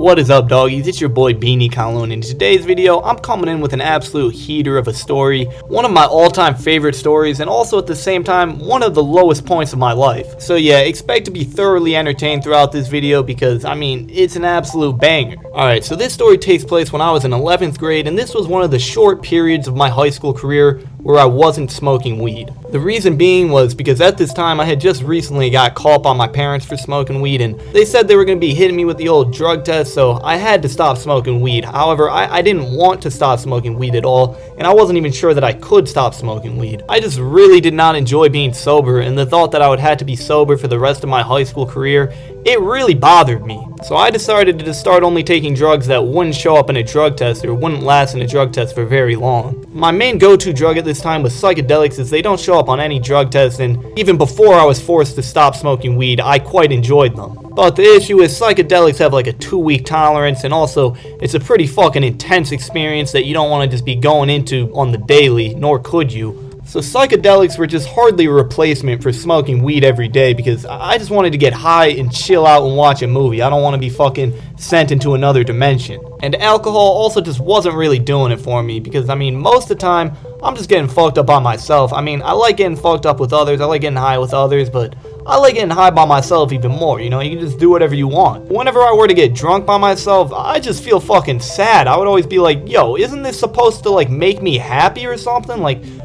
What is up, doggies? It's your boy Beanie Kowloon. In today's video, I'm coming in with an absolute heater of a story, one of my all-time favorite stories, and also at the same time, one of the lowest points of my life. So yeah, expect to be thoroughly entertained throughout this video because, it's an absolute banger. Alright, so this story takes place when I was in 11th grade, and this was one of the short periods of my high school career where I wasn't smoking weed. The reason being was because at this time I had just recently got caught by my parents for smoking weed, and they said they were going to be hitting me with the old drug test, so I had to stop smoking weed. However, I didn't want to stop smoking weed at all, and I wasn't even sure that I could stop smoking weed. I just really did not enjoy being sober, and the thought that I would have to be sober for the rest of my high school career, it really bothered me. So I decided to just start only taking drugs that wouldn't show up in a drug test or wouldn't last in a drug test for very long. My main go-to drug at this time was psychedelics, as they don't show up on any drug test, and even before I was forced to stop smoking weed, I quite enjoyed them. But the issue is psychedelics have like a 2-week tolerance, and also it's a pretty fucking intense experience that you don't want to just be going into on the daily, nor could you. So psychedelics were just hardly a replacement for smoking weed every day because I just wanted to get high and chill out and watch a movie. I don't want to be fucking sent into another dimension. And alcohol also just wasn't really doing it for me because, most of the time, I'm just getting fucked up by myself. I like getting fucked up with others, I like getting high with others, but I like getting high by myself even more, you can just do whatever you want. Whenever I were to get drunk by myself, I just feel fucking sad. I would always be like, yo, isn't this supposed to make me happy or something?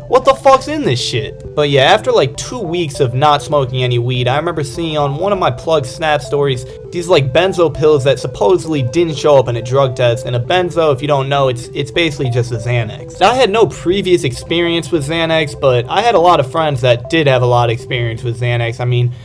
What the fuck's in this shit? But yeah, after 2 weeks of not smoking any weed, I remember seeing on one of my plug snap stories these benzo pills that supposedly didn't show up in a drug test. And a benzo, if you don't know, it's basically just a Xanax. I had no previous experience with Xanax, but I had a lot of friends that did have a lot of experience with Xanax.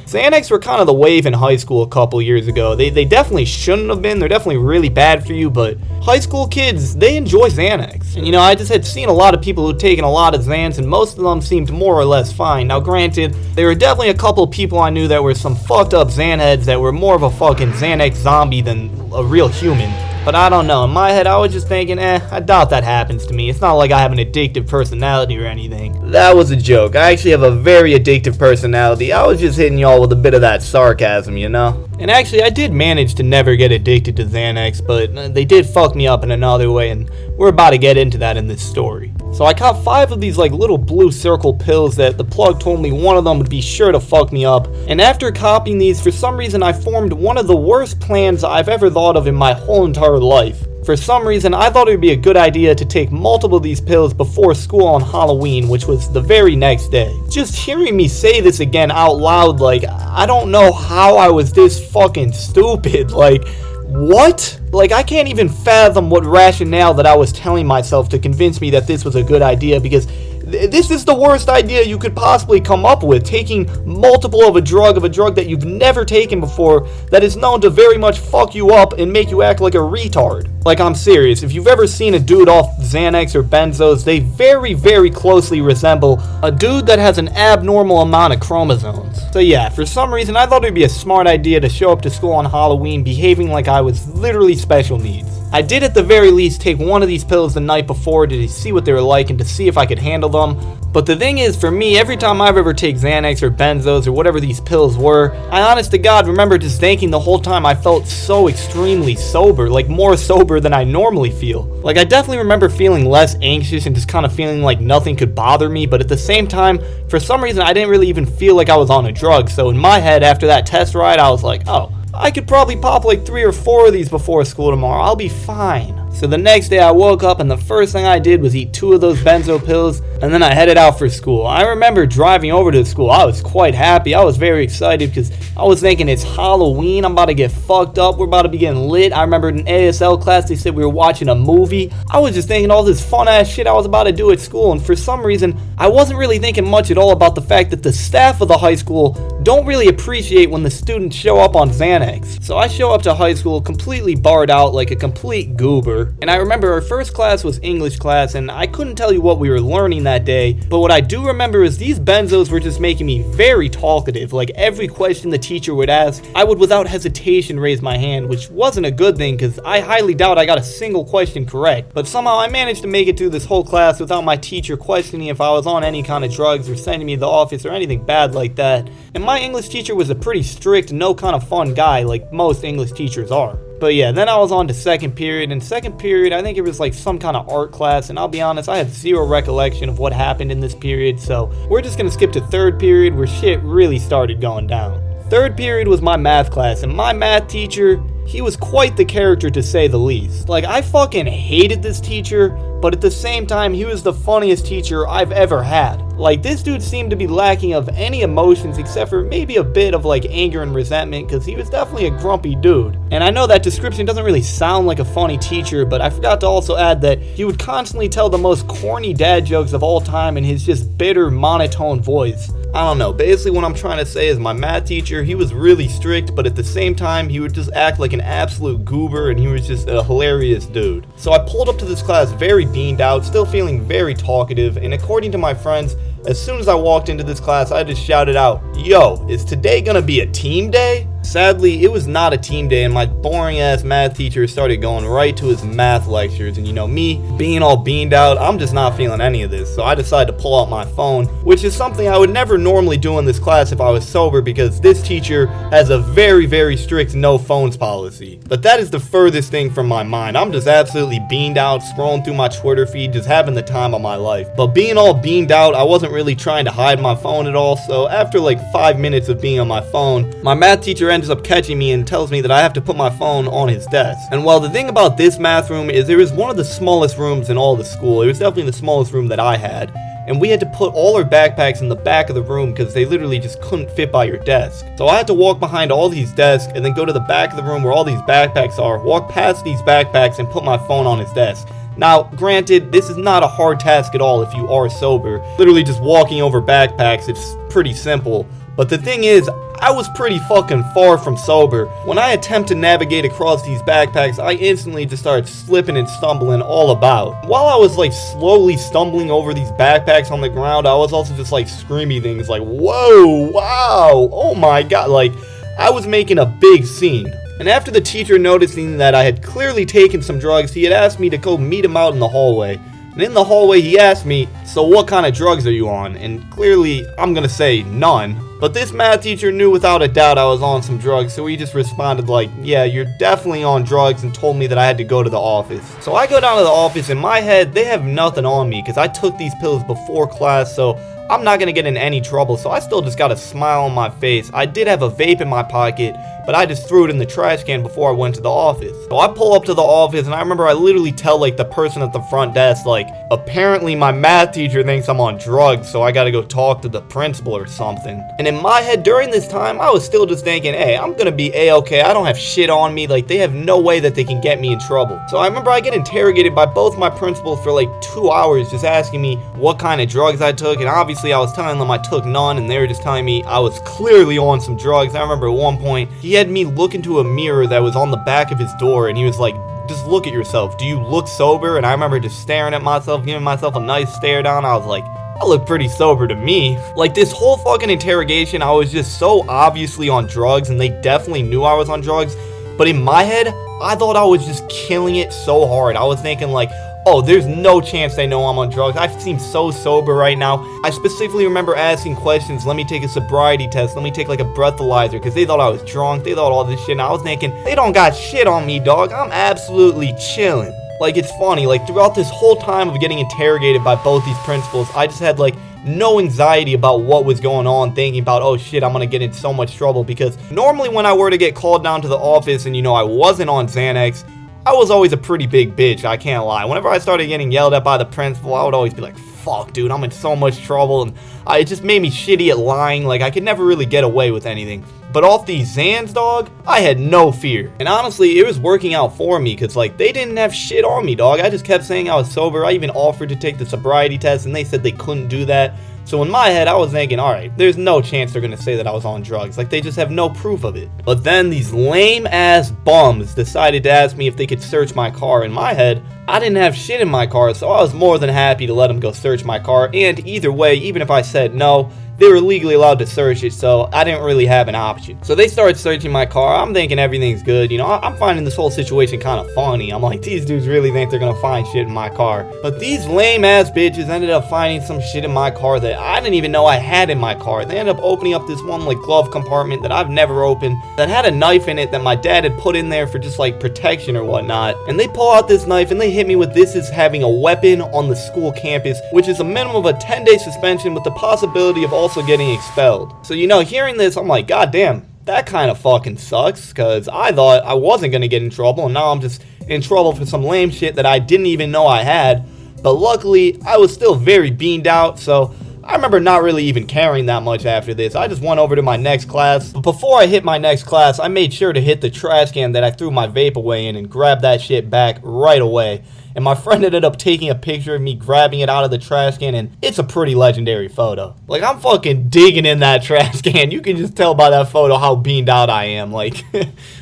Xanax were kind of the wave in high school a couple years ago. They definitely shouldn't have been. They're definitely really bad for you, but high school kids, they enjoy Xanax. And I just had seen a lot of people who'd taken a lot of Xans, and most of them seemed more or less fine. Now granted, there were definitely a couple of people I knew that were some fucked up Xan heads that were more of a fucking Xanax zombie than a real human. But I don't know, in my head I was just thinking, I doubt that happens to me. It's not like I have an addictive personality or anything. That was a joke. I actually have a very addictive personality. I was just hitting y'all with a bit of that sarcasm, And actually, I did manage to never get addicted to Xanax, but they did fuck me up in another way, and we're about to get into that in this story. So I caught 5 of these little blue circle pills that the plug told me one of them would be sure to fuck me up. And after copying these, for some reason I formed one of the worst plans I've ever thought of in my whole entire life. For some reason, I thought it would be a good idea to take multiple of these pills before school on Halloween, which was the very next day. Just hearing me say this again out loud, I don't know how I was this fucking stupid. What? I can't even fathom what rationale that I was telling myself to convince me that this was a good idea, because this is the worst idea you could possibly come up with, taking multiple of a drug that you've never taken before, that is known to very much fuck you up and make you act like a retard. I'm serious. If you've ever seen a dude off Xanax or benzos, they very, very closely resemble a dude that has an abnormal amount of chromosomes. So yeah, for some reason I thought it would be a smart idea to show up to school on Halloween behaving like I was literally special needs. I did at the very least take one of these pills the night before to see what they were like and to see if I could handle them. But the thing is, for me, every time I've ever taken Xanax or benzos or whatever these pills were, I honest to God remember just thinking the whole time I felt so extremely sober, more sober than I normally feel. I definitely remember feeling less anxious and just kind of feeling like nothing could bother me, but at the same time, for some reason I didn't really even feel like I was on a drug. So in my head, after that test ride, I was like, oh, I could probably pop 3 or 4 of these before school tomorrow. I'll be fine. So the next day I woke up and the first thing I did was eat 2 of those benzo pills, and then I headed out for school. I remember driving over to school. I was quite happy. I was very excited because I was thinking it's Halloween. I'm about to get fucked up. We're about to be getting lit. I remember in ASL class they said we were watching a movie. I was just thinking all this fun ass shit I was about to do at school, and for some reason I wasn't really thinking much at all about the fact that the staff of the high school don't really appreciate when the students show up on Xanax. So I show up to high school completely barred out like a complete goober. And I remember our first class was English class, and I couldn't tell you what we were learning that day, but what I do remember is these benzos were just making me very talkative. Every question the teacher would ask, I would without hesitation raise my hand, which wasn't a good thing because I highly doubt I got a single question correct. But somehow I managed to make it through this whole class without my teacher questioning if I was on any kind of drugs or sending me to the office or anything bad like that. And my English teacher was a pretty strict, no kind of fun guy like most English teachers are. But yeah, then I was on to second period, and second period, I think it was like some kind of art class, and I'll be honest, I have zero recollection of what happened in this period, so we're just gonna skip to third period where shit really started going down. Third period was my math class, and my math teacher, he was quite the character to say the least. Like, I fucking hated this teacher, but at the same time, he was the funniest teacher I've ever had. Like, this dude seemed to be lacking of any emotions except for maybe a bit of like anger and resentment, because he was definitely a grumpy dude. And I know that description doesn't really sound like a funny teacher, but I forgot to also add that he would constantly tell the most corny dad jokes of all time in his just bitter, monotone voice. I don't know, basically what I'm trying to say is my math teacher, he was really strict, but at the same time, he would just act like an absolute goober, and he was just a hilarious dude. So I pulled up to this class very beamed out, still feeling very talkative, and according to my friends, as soon as I walked into this class, I just shouted out, "Yo, is today gonna be a team day?" Sadly, it was not a team day, and my boring ass math teacher started going right to his math lectures, and you know me, being all beamed out, I'm just not feeling any of this, so I decided to pull out my phone, which is something I would never normally do in this class if I was sober, because this teacher has a very, very strict no phones policy. But that is the furthest thing from my mind. I'm just absolutely beamed out, scrolling through my Twitter feed, just having the time of my life. But being all beamed out, I wasn't really trying to hide my phone at all, so after like 5 minutes of being on my phone, my math teacher ends up catching me and tells me that I have to put my phone on his desk. And well, the thing about this math room is it was one of the smallest rooms in all the school. It was definitely the smallest room that I had. And we had to put all our backpacks in the back of the room because they literally just couldn't fit by your desk. So I had to walk behind all these desks and then go to the back of the room where all these backpacks are, walk past these backpacks and put my phone on his desk. Now, granted, this is not a hard task at all if you are sober. Literally just walking over backpacks, it's pretty simple. But the thing is, I was pretty fucking far from sober. When I attempt to navigate across these backpacks, I instantly just started slipping and stumbling all about. While I was like slowly stumbling over these backpacks on the ground, I was also just like screaming things like, "Whoa, wow, oh my god," like I was making a big scene. And after the teacher noticing that I had clearly taken some drugs, he had asked me to go meet him out in the hallway. And in the hallway he asked me, "So what kind of drugs are you on?" And clearly I'm gonna say none. But this math teacher knew without a doubt I was on some drugs, so he just responded like, "Yeah, you're definitely on drugs," and told me that I had to go to the office. So I go down to the office. In my head, they have nothing on me because I took these pills before class, so I'm not gonna get in any trouble, so I still just got a smile on my face. I did have a vape in my pocket, but I just threw it in the trash can before I went to the office. So I pull up to the office, and I remember I literally tell like the person at the front desk, like, apparently my math teacher thinks I'm on drugs, so I gotta go talk to the principal or something. And in my head during this time, I was still just thinking, hey, I'm gonna be A-okay, I don't have shit on me, like they have no way that they can get me in trouble. So I remember I get interrogated by both my principals for like 2 hours, just asking me what kind of drugs I took, and obviously I was telling them I took none, and they were just telling me I was clearly on some drugs. I remember at one point, he had me look into a mirror that was on the back of his door, and he was like, "Just look at yourself. Do you look sober?" And I remember just staring at myself, giving myself a nice stare down. I was like, I look pretty sober to me. Like, this whole fucking interrogation, I was just so obviously on drugs, and they definitely knew I was on drugs. But in my head, I thought I was just killing it so hard. I was thinking like, oh, there's no chance they know I'm on drugs. I seem so sober right now. I specifically remember asking questions, let me take a sobriety test, let me take like a breathalyzer, because they thought I was drunk, they thought all this shit, and I was thinking, they don't got shit on me, dog. I'm absolutely chilling. Like, it's funny, like throughout this whole time of getting interrogated by both these principals, I just had like no anxiety about what was going on, thinking about, oh shit, I'm gonna get in so much trouble, because normally when I were to get called down to the office and, you know, I wasn't on Xanax, I was always a pretty big bitch, I can't lie. Whenever I started getting yelled at by the principal, I would always be like, fuck, dude, I'm in so much trouble, and it just made me shitty at lying. Like, I could never really get away with anything. But off these Xans, dog, I had no fear. And honestly, it was working out for me, because, like, they didn't have shit on me, dog. I just kept saying I was sober. I even offered to take the sobriety test, and they said they couldn't do that. So in my head, I was thinking, alright, there's no chance they're gonna say that I was on drugs. Like, they just have no proof of it. But then these lame-ass bums decided to ask me if they could search my car. In my head, I didn't have shit in my car, so I was more than happy to let them go search my car, and either way, even if I said no, they were legally allowed to search it, so I didn't really have an option. So they started searching my car. I'm thinking everything's good. You know, I'm finding this whole situation kind of funny. I'm like, these dudes really think they're gonna find shit in my car. But these lame ass bitches ended up finding some shit in my car that I didn't even know I had in my car. They ended up opening up this one like glove compartment that I've never opened that had a knife in it that my dad had put in there for just like protection or whatnot. And they pull out this knife and they hit me with this is having a weapon on the school campus, which is a minimum of a 10-day suspension with the possibility of also getting expelled. So, you know, hearing this, I'm like, God damn, that kind of fucking sucks, because I thought I wasn't gonna get in trouble, and now I'm just in trouble for some lame shit that I didn't even know I had. But luckily, I was still very beamed out, so I remember not really even caring that much after this. I just went over to my next class. But before I hit my next class, I made sure to hit the trash can that I threw my vape away in and grab that shit back right away. And my friend ended up taking a picture of me grabbing it out of the trash can, and it's a pretty legendary photo. Like, I'm fucking digging in that trash can. You can just tell by that photo how beamed out I am. Like,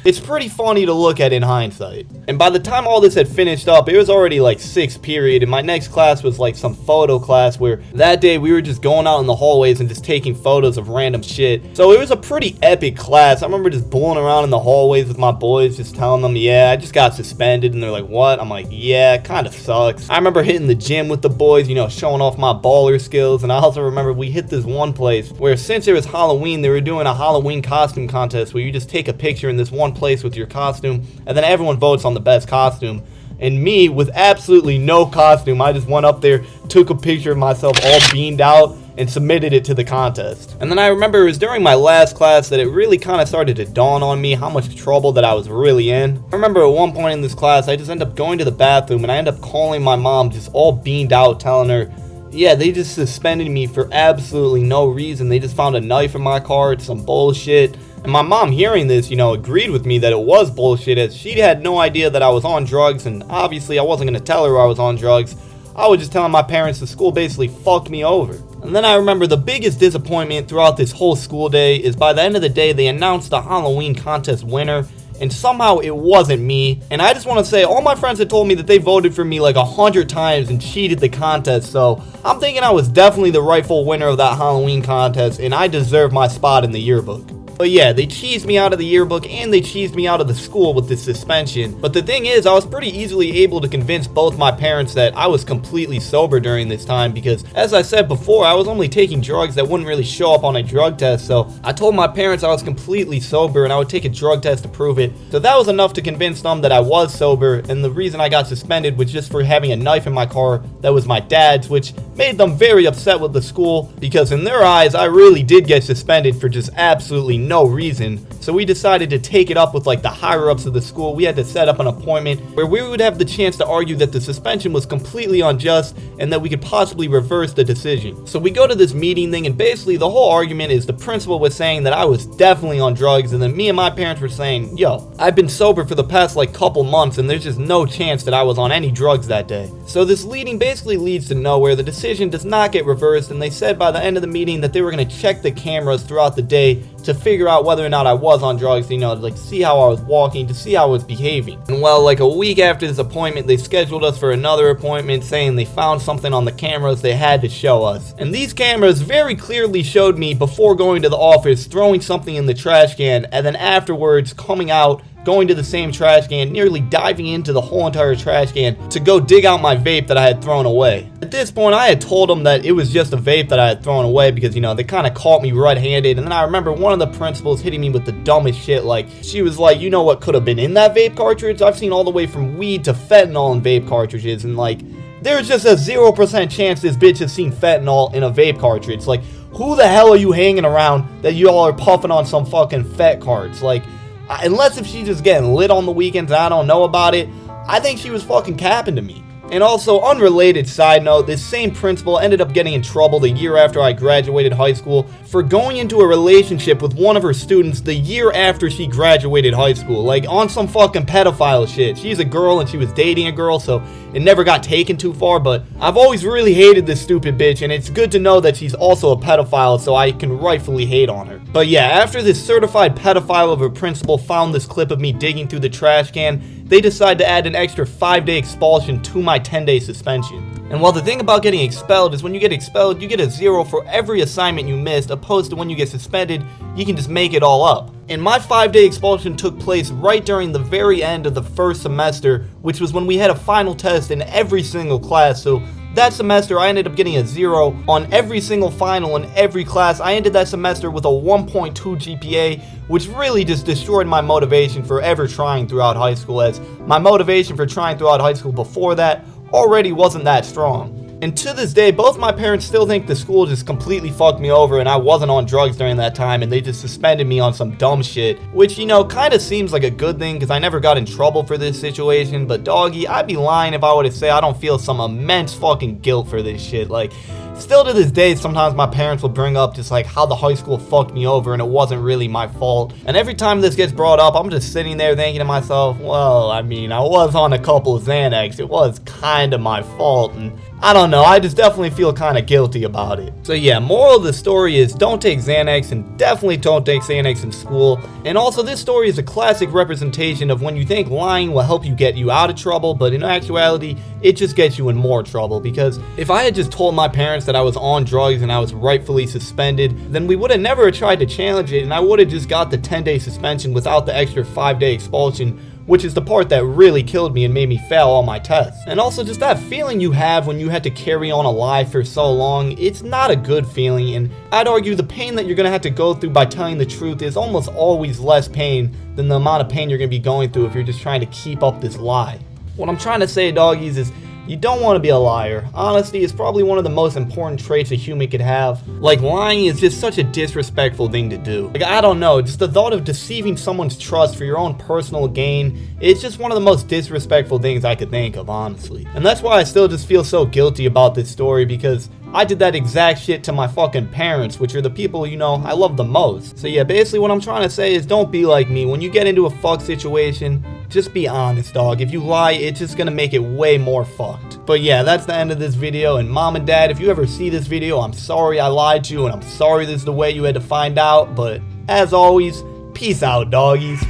it's pretty funny to look at in hindsight. And by the time all this had finished up, it was already like 6th period, and my next class was like some photo class where that day we were just going out in the hallways and just taking photos of random shit. So it was a pretty epic class. I remember just bulling around in the hallways with my boys, just telling them, yeah, I just got suspended, and they're like, what? I'm like, yeah, kind of sucks. I remember hitting the gym with the boys, you know, showing off my baller skills. And I also remember we hit this one place where, since it was Halloween, they were doing a Halloween costume contest where you just take a picture in this one place with your costume and then everyone votes on the best costume. And me, with absolutely no costume, I just went up there, took a picture of myself all beamed out, and submitted it to the contest. And then I remember it was during my last class that it really kind of started to dawn on me how much trouble that I was really in. I remember at one point in this class, I just ended up going to the bathroom and I ended up calling my mom just all beamed out, telling her, yeah, they just suspended me for absolutely no reason. They just found a knife in my car. It's some bullshit. And my mom, hearing this, you know, agreed with me that it was bullshit, as she had no idea that I was on drugs, and obviously I wasn't going to tell her I was on drugs. I was just telling my parents the school basically fucked me over. And then I remember the biggest disappointment throughout this whole school day is by the end of the day they announced the Halloween contest winner, and somehow it wasn't me. And I just want to say, all my friends had told me that they voted for me like 100 times and cheated the contest, so I'm thinking I was definitely the rightful winner of that Halloween contest, and I deserve my spot in the yearbook. But yeah, they cheesed me out of the yearbook and they cheesed me out of the school with this suspension. But the thing is, I was pretty easily able to convince both my parents that I was completely sober during this time, because as I said before, I was only taking drugs that wouldn't really show up on a drug test. So I told my parents I was completely sober and I would take a drug test to prove it. So that was enough to convince them that I was sober, and the reason I got suspended was just for having a knife in my car that was my dad's, which made them very upset with the school, because in their eyes I really did get suspended for just absolutely no reason. So we decided to take it up with like the higher ups of the school. We had to set up an appointment where we would have the chance to argue that the suspension was completely unjust and that we could possibly reverse the decision. So we go to this meeting thing, and basically the whole argument is the principal was saying that I was definitely on drugs, and then me and my parents were saying, yo, I've been sober for the past like couple months and there's just no chance that I was on any drugs that day. So this meeting basically leads to nowhere. The decision does not get reversed, and they said by the end of the meeting that they were going to check the cameras throughout the day to figure out whether or not I was on drugs, you know, to like see how I was walking, to see how I was behaving. And well, like a week after this appointment, they scheduled us for another appointment, saying they found something on the cameras they had to show us. And these cameras very clearly showed me before going to the office throwing something in the trash can, and then afterwards coming out, going to the same trash can, nearly diving into the whole entire trash can to go dig out my vape that I had thrown away. At this point, I had told them that it was just a vape that I had thrown away because, you know, they kind of caught me red-handed. And then I remember one of the principals hitting me with the dumbest shit. Like, she was like, you know what could have been in that vape cartridge? I've seen all the way from weed to fentanyl in vape cartridges, and like, there's just a 0% chance this bitch has seen fentanyl in a vape cartridge. Like, who the hell are you hanging around that you all are puffing on some fucking fet carts? Like, unless if she's just getting lit on the weekends and I don't know about it, I think she was fucking capping to me. And also, unrelated side note, this same principal ended up getting in trouble the year after I graduated high school for going into a relationship with one of her students the year after she graduated high school. Like, on some fucking pedophile shit. She's a girl and she was dating a girl, so it never got taken too far, but I've always really hated this stupid bitch, and it's good to know that she's also a pedophile, so I can rightfully hate on her. But yeah, after this certified pedophile of a principal found this clip of me digging through the trash can, they decide to add an extra 5-day expulsion to my 10-day suspension. And while the thing about getting expelled is when you get expelled, you get a 0 for every assignment you missed, opposed to when you get suspended, you can just make it all up. And my 5-day expulsion took place right during the very end of the first semester, which was when we had a final test in every single class. So that semester, I ended up getting a 0 on every single final in every class. I ended that semester with a 1.2 GPA, which really just destroyed my motivation for ever trying throughout high school, as my motivation for trying throughout high school before that already wasn't that strong. And to this day, both my parents still think the school just completely fucked me over and I wasn't on drugs during that time and they just suspended me on some dumb shit. Which, you know, kind of seems like a good thing because I never got in trouble for this situation. But doggy, I'd be lying if I were to say I don't feel some immense fucking guilt for this shit. Like, still to this day, sometimes my parents will bring up just like how the high school fucked me over and it wasn't really my fault. And every time this gets brought up, I'm just sitting there thinking to myself, well, I mean, I was on a couple of Xanax. It was kind of my fault. And I don't know, I just definitely feel kind of guilty about it. So yeah, moral of the story is don't take Xanax and definitely don't take Xanax in school. And also this story is a classic representation of when you think lying will help you get you out of trouble, but in actuality, it just gets you in more trouble. Because if I had just told my parents that I was on drugs and I was rightfully suspended, then we would have never tried to challenge it and I would have just got the 10-day suspension without the extra 5-day expulsion, which is the part that really killed me and made me fail all my tests. And also just that feeling you have when you had to carry on a lie for so long, it's not a good feeling, and I'd argue the pain that you're gonna have to go through by telling the truth is almost always less pain than the amount of pain you're gonna be going through if you're just trying to keep up this lie. What I'm trying to say, doggies, is you don't want to be a liar. Honesty is probably one of the most important traits a human could have. Like, lying is just such a disrespectful thing to do. Like, I don't know, just the thought of deceiving someone's trust for your own personal gain, it's just one of the most disrespectful things I could think of, honestly. And that's why I still just feel so guilty about this story, because I did that exact shit to my fucking parents, which are the people, you know, I love the most. So yeah, basically what I'm trying to say is don't be like me. When you get into a fuck situation, just be honest, dog. If you lie, it's just gonna make it way more fucked. But yeah, that's the end of this video. And mom and dad, if you ever see this video, I'm sorry I lied to you and I'm sorry this is the way you had to find out. But as always, peace out, doggies.